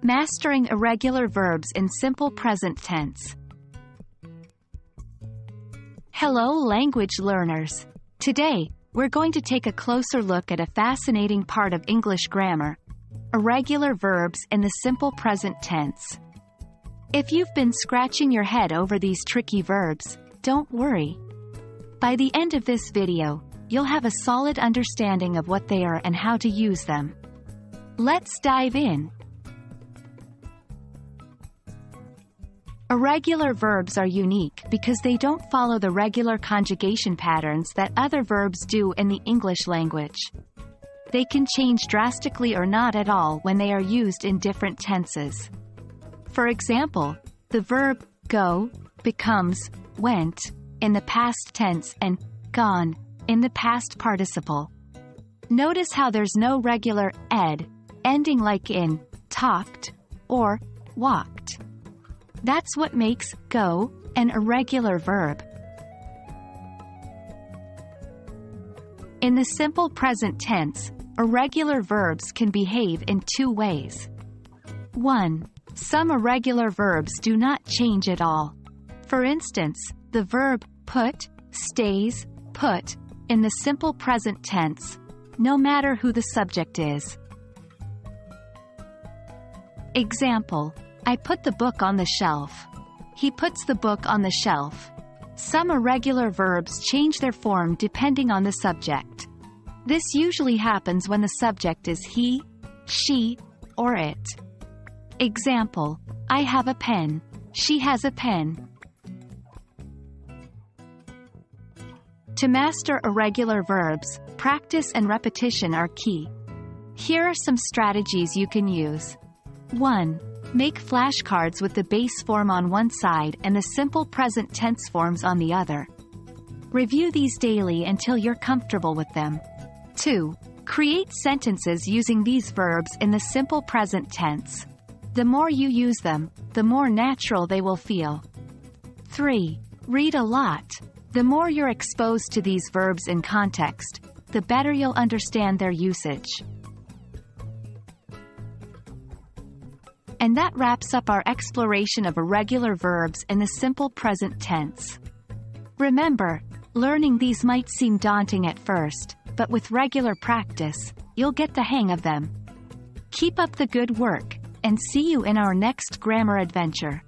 Mastering irregular verbs in simple present tense. Hello language learners! Today, we're going to take a closer look at a fascinating part of English grammar: irregular verbs in the simple present tense. If you've been scratching your head over these tricky verbs, don't worry. By the end of this video, you'll have a solid understanding of what they are and how to use them. Let's dive in. Irregular verbs are unique because they don't follow the regular conjugation patterns that other verbs do in the English language. They can change drastically or not at all when they are used in different tenses. For example, the verb go becomes went in the past tense and gone in the past participle. Notice how there's no regular ed ending like in talked or walked. That's what makes go an irregular verb. In the simple present tense, irregular verbs can behave in two ways. 1. Some irregular verbs do not change at all. For instance, the verb put stays put in the simple present tense, no matter who the subject is. Example: I put the book on the shelf. He puts the book on the shelf. Some irregular verbs change their form depending on the subject. This usually happens when the subject is he, she, or it. Example: I have a pen. She has a pen. To master irregular verbs, practice and repetition are key. Here are some strategies you can use. 1. Make flashcards with the base form on one side and the simple present tense forms on the other. Review these daily until you're comfortable with them. 2. Create sentences using these verbs in the simple present tense. The more you use them, the more natural they will feel. 3. Read a lot. The more you're exposed to these verbs in context, the better you'll understand their usage. And that wraps up our exploration of irregular verbs in the simple present tense. Remember, learning these might seem daunting at first, but with regular practice, you'll get the hang of them. Keep up the good work, and see you in our next grammar adventure.